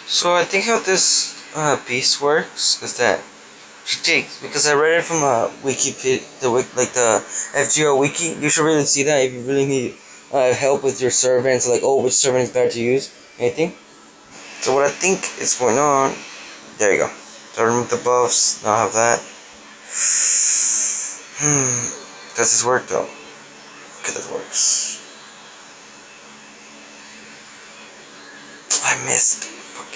So I think how this piece works is that she takes, because I read it from a like the FGO wiki. You should really see that if you really need help with your servants, like which servant is better to use, anything. So what I think is going on, there you go. So I remove the buffs. Now I have that. Does this work though? Okay, that works. I missed. Fuck.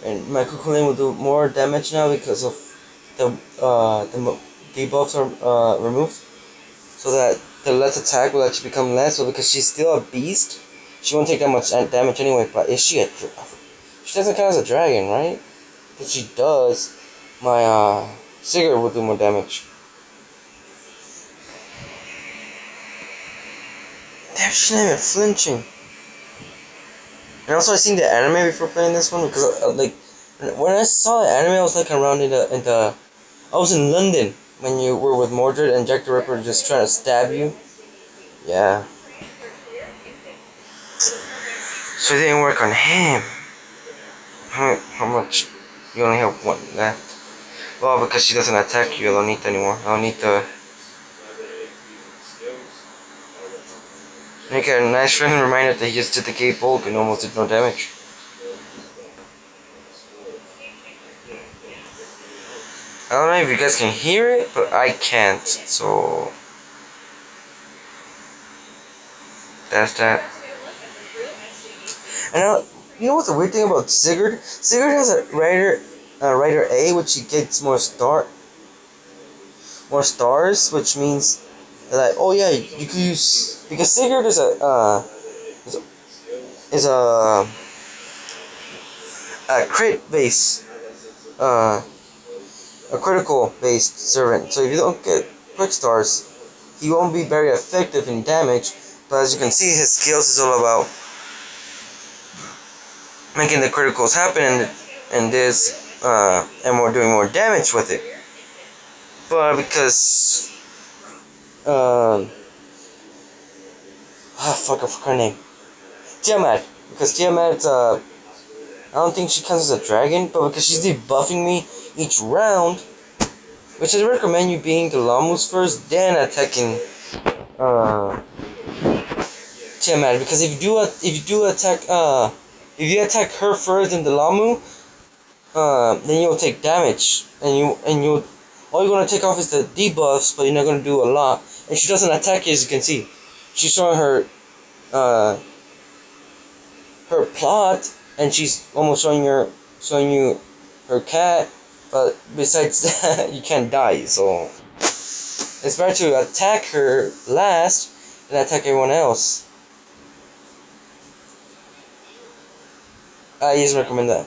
And my Kukulin will do more damage now because of the debuffs are removed, so that the less attack will actually become less. So because she's still a beast, she won't take that much damage anyway. But is she she doesn't count as a dragon, right? If she does, my Sigurd will do more damage. Damn, she's not even flinching. And also, I seen the anime before playing this one because like when I saw the anime, I was like around in the I was in London when you were with Mordred and Jack the Ripper just trying to stab you. Yeah. So it didn't work on him. How much? You only have one left. Well, because she doesn't attack you, I don't need anymore. I don't need to make a nice friendly reminder that he just did the gate bolt and almost did no damage. I don't know if you guys can hear it, but I can't. So that's that. And now, you know what's the weird thing about Sigurd? Sigurd has a rider A, which he gets more stars, which means that oh yeah, you could use, because Sigurd is is a, is a crit base uh a critical based servant. So if you don't get quick stars, he won't be very effective in damage. But as you can see, his skills is all about making the criticals happen, and this and we're doing more damage with it. But because fuck, I forgot her name. Tiamat. Because Tiamat, I don't think she counts as a dragon, but because she's debuffing me each round, which I recommend you being the Lamus first, then attacking Tiamat. Because if you attack her first and the Lamu, then you'll take damage, and you all you're gonna take off is the debuffs, but you're not gonna do a lot. And she doesn't attack you, as you can see. She's showing uh her plot, and she's almost showing you her cat. But besides that, you can't die. So it's better to attack her last than attack everyone else. I just recommend that.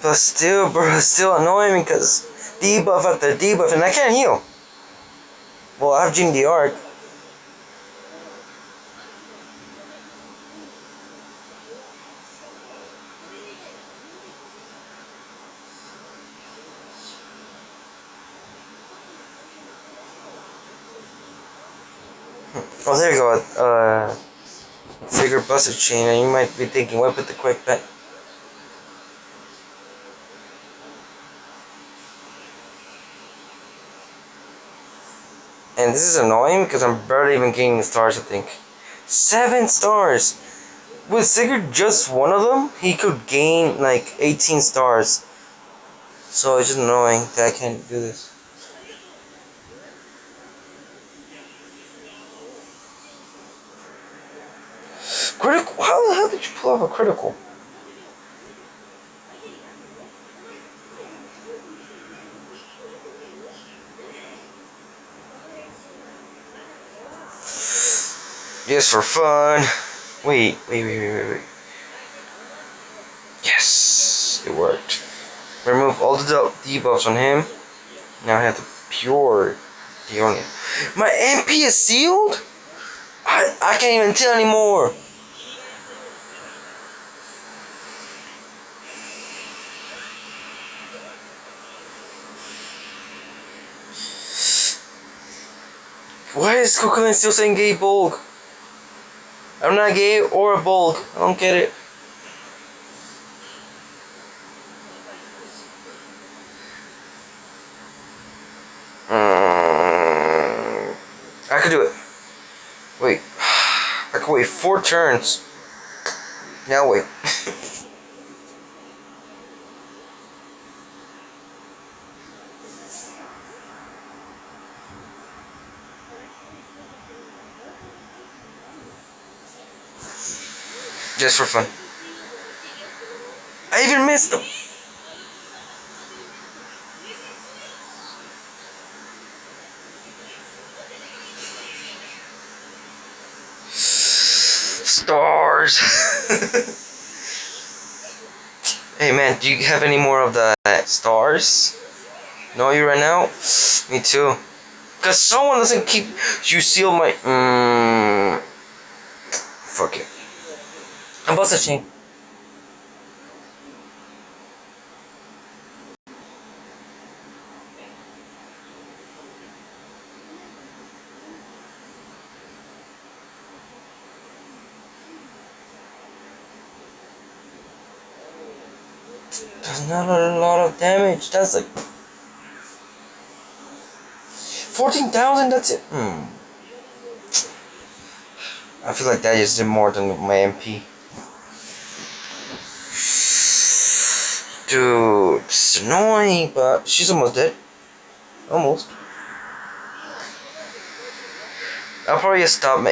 But still, bro, it's still annoying because debuff after debuff, and I can't heal. Well, I have Jim the Arc. Oh, there you go. Figure busted chain, and you might be thinking, what put the quick bet? And this is annoying because I'm barely even gaining stars, I think. 7 stars! With Sigurd just one of them, he could gain like 18 stars. So it's just annoying that I can't do this. Critical? How the hell did you pull off a critical? Just for fun. Wait. Yes, it worked. Remove all the debuffs on him. Now I have the pure Deonian. My MP is sealed? I can't even tell anymore. Why is Coquelin still saying gay bulk? I'm not gay or a bulk. I don't get it. I could do it. Wait. I can wait 4 turns. Now wait. Just for fun. I even missed them. Stars. Hey man, do you have any more of the stars? No, you right now? Me too. Cause someone doesn't keep. You seal my. Fuck it. I'm about to change. That's not a lot of damage. That's like 14,000. That's it. I feel like that just did more than my MP. Dude, it's annoying, but she's almost dead. Almost. I'll probably just stop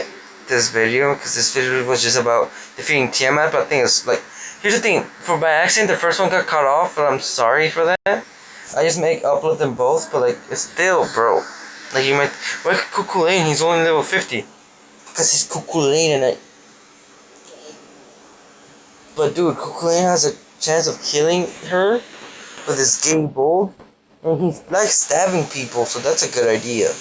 this video because this video was just about defeating Tiamat. But I think it's like, here's the thing: for by accident, the first one got cut off, but I'm sorry for that. I just upload them both, but like it's still, bro. Like you might, why Cuculain? He's only level 50 because he's Cuculain, and I. But dude, Cuculain has a chance of killing her with his gay bold, and he's like stabbing people, so that's a good idea.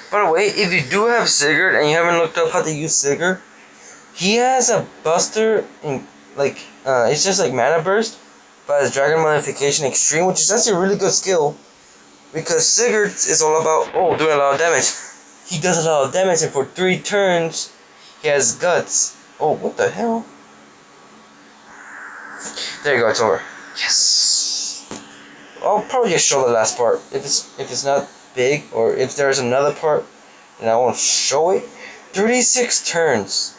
By the way, if you do have Sigurd and you haven't looked up how to use Sigurd, he has a buster in like it's just like mana burst, but it's Dragon Modification Extreme, which is actually a really good skill because Sigurd is all about doing a lot of damage. He does a lot of damage, and for 3 turns, he has guts. Oh, what the hell? There you go, it's over. Yes. I'll probably just show the last part if it's not big, or if there's another part and I won't show it. 36 turns.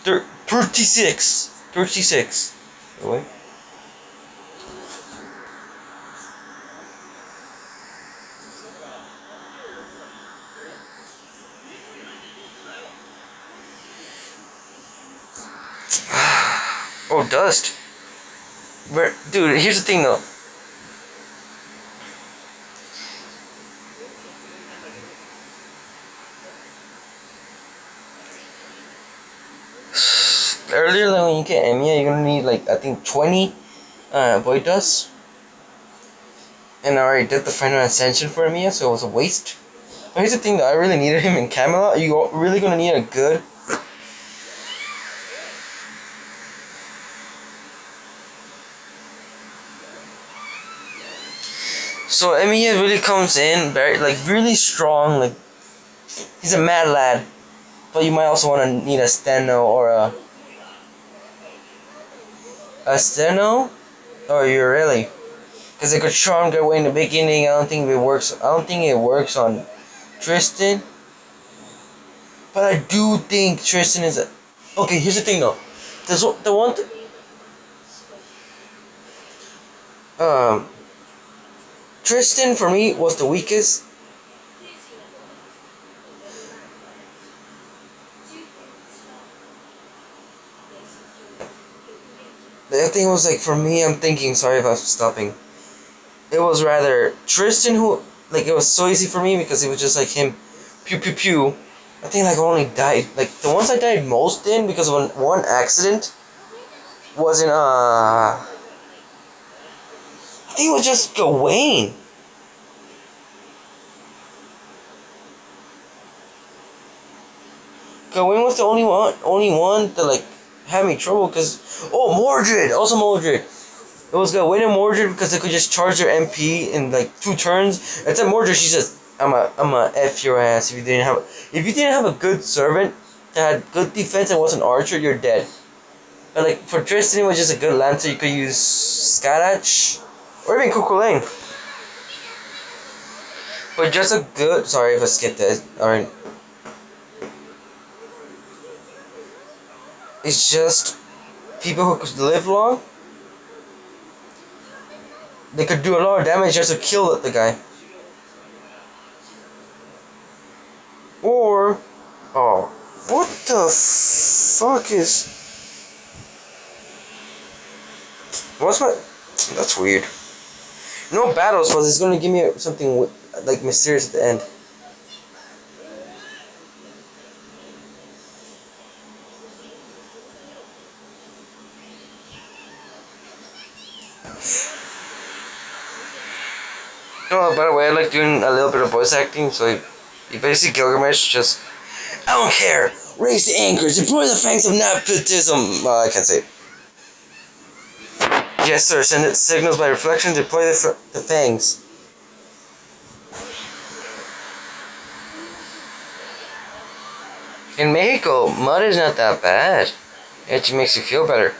36. Wait. Oh, dust. Dude, here's the thing though. Earlier, like when you get Emiya, you're gonna need like I think 20 void dust. And I already did the final ascension for Emiya, so it was a waste. But here's the thing though, I really needed him in Camelot. You're really gonna need a good. So Emiya really comes in very really strong, like he's a mad lad. But you might also want to need a Steno or a Steno or Ureli. Because they could charm their way in the beginning. I don't think it works. I don't think it works on Tristan. But I do think Tristan is a. Okay, here's the thing though. The one. Um, Tristan for me was the weakest. The thing was like for me. I'm thinking. Sorry if I'm stopping. It was rather Tristan who like it was so easy for me because it was just like him, pew pew pew. I think like I only died like the ones I died most in because of one accident was in I think it was just Gawain. Gawain was the only one that like had me trouble because Mordred, also Mordred. It was Gawain and Mordred because they could just charge their MP in like 2 turns. Except Mordred, she says, I'm a F your ass if you didn't have a good servant that had good defense and was an archer, you're dead. But like for Tristan, it was just a good lancer. You could use Skadach or even Cuchulainn. But just a good. Sorry if I skipped that. Alright. It's just people who could live long. They could do a lot of damage just to kill the guy. Or, what the fuck is? What's my? That's weird. No battles, but it's gonna give me something like mysterious at the end. Oh, by the way, I like doing a little bit of voice acting, so you basically Gilgamesh just. I don't care! Raise the anger, deploy the fangs of nepotism! I can't say it. Yes, sir, send it signals by reflection, deploy the fangs. In Mexico, mud is not that bad. It actually makes you feel better.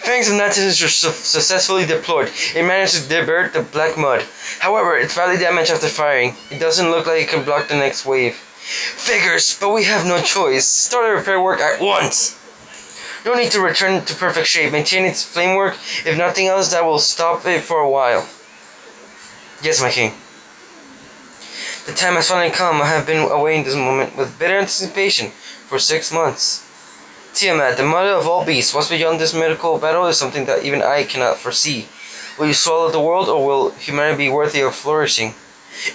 Fangs of Natis are successfully deployed. It managed to divert the black mud. However, it's badly damaged after firing. It doesn't look like it can block the next wave. Figures, but we have no choice. Start the repair work at once. No need to return to perfect shape. Maintain its flame work. If nothing else, that will stop it for a while. Yes, my king. The time has finally come. I have been awaiting this moment with bitter anticipation for 6 months. Tiamat, the mother of all beasts, what's beyond this mythical battle is something that even I cannot foresee. Will you swallow the world, or will humanity be worthy of flourishing?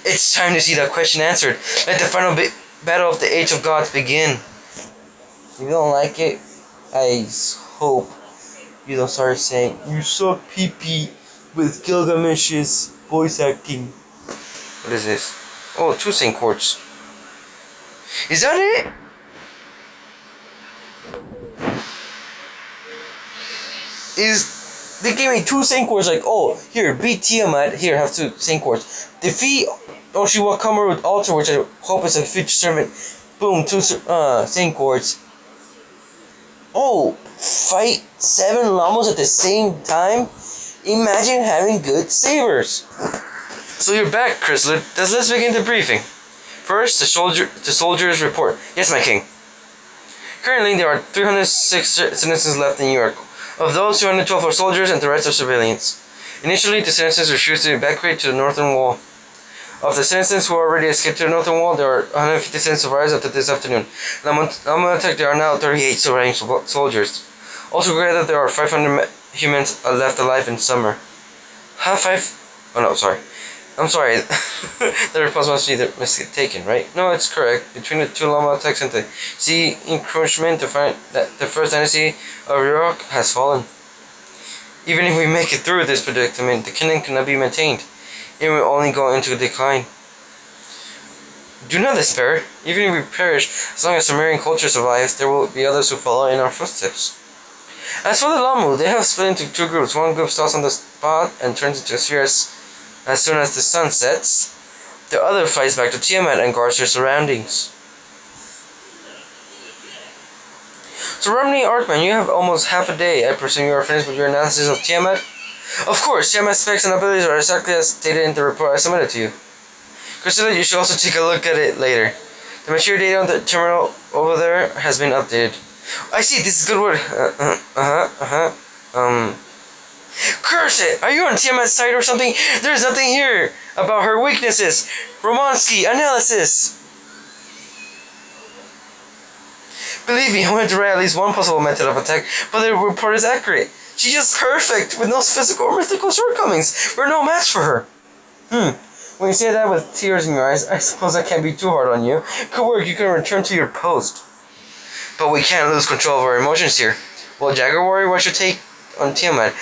It's time to see that question answered. Let the final battle of the Age of Gods begin. If you don't like it, I hope you don't start saying, you suck pee-pee with Gilgamesh's voice acting. What is this? Oh, 2 Saint Quartz. Is that it? They gave me 2 Saint Quartz, like, here, beat Tiamat, here, have 2 Saint Quartz. Defeat Oshiwakamaru with Altar, which I hope is a future servant. Boom, 2 Saint Quartz. Fight 7 Lamos at the same time? Imagine having good sabers. So you're back, Chrysalid. Let's begin the briefing. First, the soldiers report. Yes, my king. Currently, there are 306 citizens left in New York. Of those, 212 are soldiers and the rest are civilians. Initially, the citizens refused to evacuate to the northern wall. Of the citizens who already escaped to the northern wall, there are 150 citizens survivors up to this afternoon. There are now 38 surviving soldiers. Also, together there are 500 humans left alive in summer. I'm sorry. The response must be mistaken, right? No, it's correct. Between the 2 Lama attacks and the sea encroachment, to find that the first dynasty of Iraq has fallen. Even if we make it through this predicament, the kingdom cannot be maintained. It will only go into decline. Do not despair. Even if we perish, as long as Sumerian culture survives, there will be others who follow in our footsteps. As for the Lamu, they have split into 2 groups. One group starts on the spot and turns into a sphere as soon as the sun sets. The other flies back to Tiamat and guards her surroundings. So Romney Arkman, you have almost half a day. I presume you are finished with your analysis of Tiamat? Of course, Tiamat's specs and abilities are exactly as stated in the report I submitted to you. Consider you should also take a look at it later. The mature data on the terminal over there has been updated. I see, this is good word. Curse it! Are you on Tiamat's site or something? There's nothing here about her weaknesses. Romansky, analysis. Believe me, I went to write at least one possible method of attack, but the report is accurate. She's just perfect, with no physical or mythical shortcomings. We're no match for her. When you say that with tears in your eyes, I suppose I can't be too hard on you. Good work, you can return to your post. But we can't lose control of our emotions here. Well, Jaguar Warrior, what's your take on Tiamat?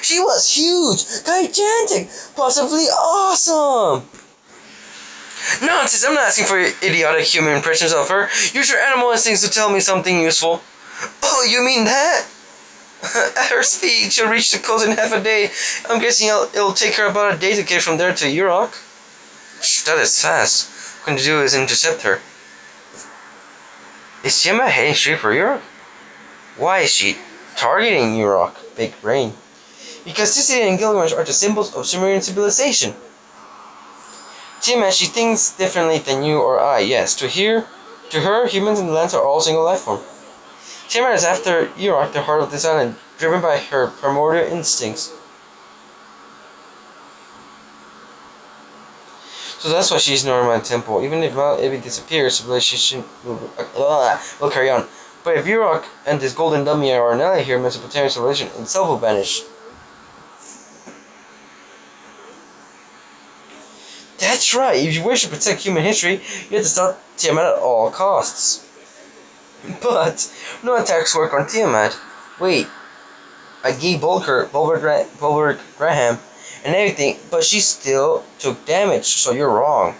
She was huge, gigantic, possibly awesome. Nonsense, I'm not asking for idiotic human impressions of her. Use your animal instincts to tell me something useful. Oh, you mean that? At her speed, she'll reach the coast in half a day. I'm guessing it'll take her about a day to get from there to Yurok. That is fast. What we can do is intercept her. Is Tiamat heading straight for Yurok? Why is she targeting Yurok? Big brain. Because Tissy and Gilgamesh are the symbols of Sumerian civilization. Tiamat, she thinks differently than you or I, yes. To her, humans and the lands are all single life form. Tiamat is after Yurok, the heart of this island, driven by her primordial instincts. So that's why she's ignoring my temple. Even if Mount Ibi disappears, civilization will carry on. But if Yurok and this golden dummy are an ally here, Mesopotamian civilization itself will vanish. That's right, if you wish to protect human history, you have to stop Tiamat at all costs. But no attacks work on Tiamat. Wait, I gave Bulwark Graham and everything, but she still took damage, so you're wrong.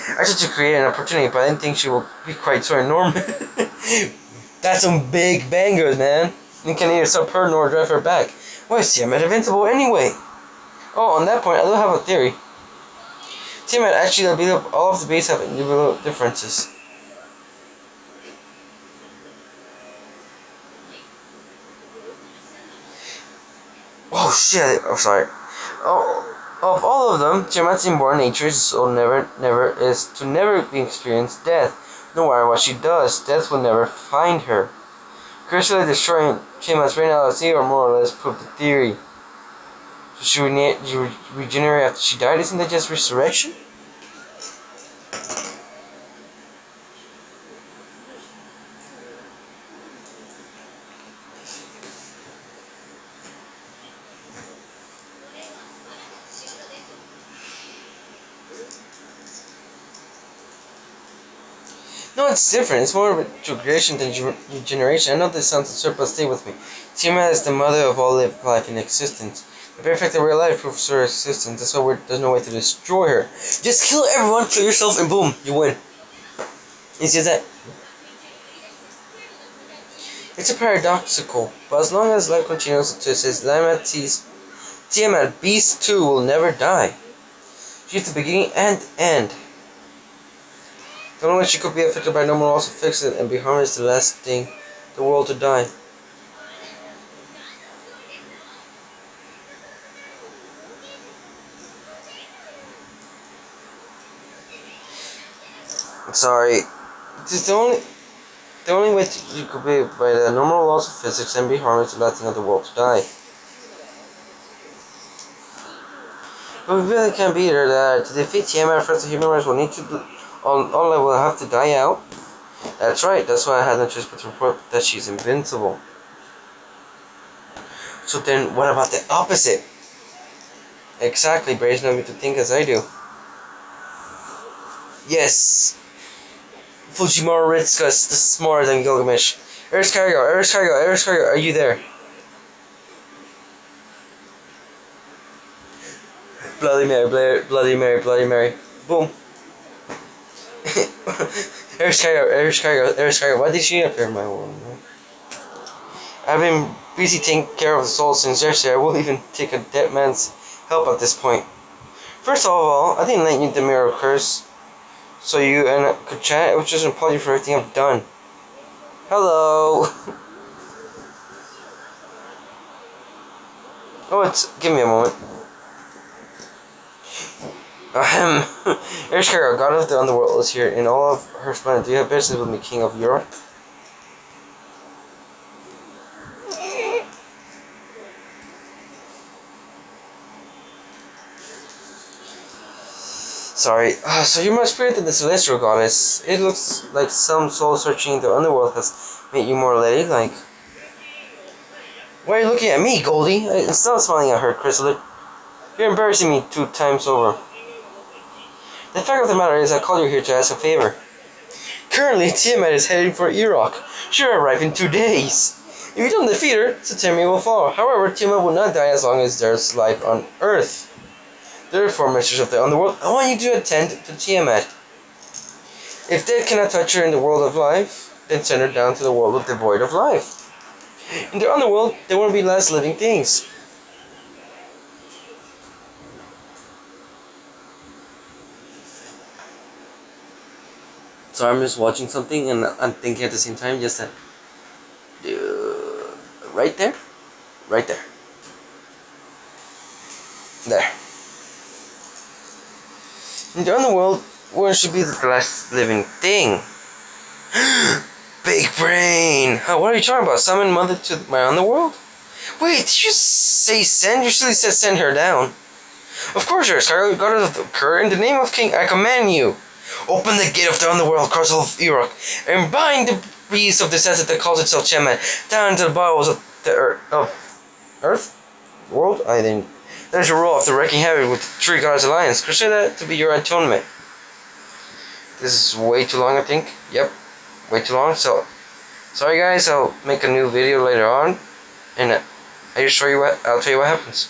I tried to create an opportunity, but I didn't think she will be quite so enormous. That's some big bangers, man. You can neither stop her nor drive her back. Why is Tiamat invincible anyway? Oh, on that point, I do have a theory. Tiamat actually, all of the bases have individual differences. Oh shit! Oh sorry. Oh, of all of them, Tiamat's inborn nature is to never experience death. No matter what she does, death will never find her. Gracefully destroying Tiamat's brain LLC or more or less proved the theory. So she would regenerate after she died? Isn't that just resurrection? No, it's different. It's more of a retrogression than regeneration. I know this sounds absurd, but stay with me. Tiamat is the mother of all life in existence. The very fact that we're alive proves her existence. That's why there's no way to destroy her. Just kill everyone, kill yourself, and boom, you win. You see that? It's a paradoxical, but as long as life continues to exist, Tiamat Beast 2 will never die. She's the beginning and end. The only way she could be affected by normal also fix it and be harmless the last thing the world to die. Sorry. This is the only way you could be by the normal laws of physics and be harmless the last thing of the world to die. But we really can't beat her that to defeat Tiamat first the human race will need to all will have to die out. That's right, that's why I had no choice but to report that she's invincible. So then what about the opposite? Exactly, Braves know me to think as I do. Yes! Fujimaru Ritsuka is smarter than Gilgamesh. Eris Kaigo, are you there? Bloody Mary. Boom. Eris Kaigo, why did she appear in my world? I've been busy taking care of the soul since yesterday. I won't even take a dead man's help at this point. First of all, I didn't let you the mirror curse, so you and I could chat. It was just an apology for everything I've done. Hello. Oh, give me a moment. Ahem. Ereshkigal, god of the underworld, is here in all of her splendor. Do you have business with me, king of Europe? Sorry. So you're my spirit than the celestial goddess. It looks like some soul searching the underworld has made you more ladylike. Why are you looking at me, Goldie? I'm still smiling at her, Chrysalis. You're embarrassing me 2 times over. The fact of the matter is, I called you here to ask a favor. Currently, Tiamat is heading for Iraq. She'll arrive in 2 days. If you don't defeat her, Satemi will fall. However, Tiamat will not die as long as there's life on Earth. Therefore, Mistress of the Underworld, I want you to attend to Tiamat. If death cannot touch her in the world of life, then send her down to the world devoid of life. In the Underworld, there won't be less living things. So I'm just watching something and I'm thinking at the same time, just that. Right there? Right there. There. In the Underworld, where should be the last living thing? Big brain! What are you talking about? Summon mother to my Underworld? Wait, did you say send? You usually said send her down. Of course, your Scarlet God occur. In the name of King, I command you. Open the gate of the Underworld, Castle of Uruk, and bind the beast of the desert that calls itself Tiamat down into the bowels of the Earth? World? I think. That is your role after wreaking havoc with the Three Gods Alliance. Consider that to be your atonement. This is way too long, I think. Yep, way too long. So, sorry guys. I'll make a new video later on, and I'll tell you what happens.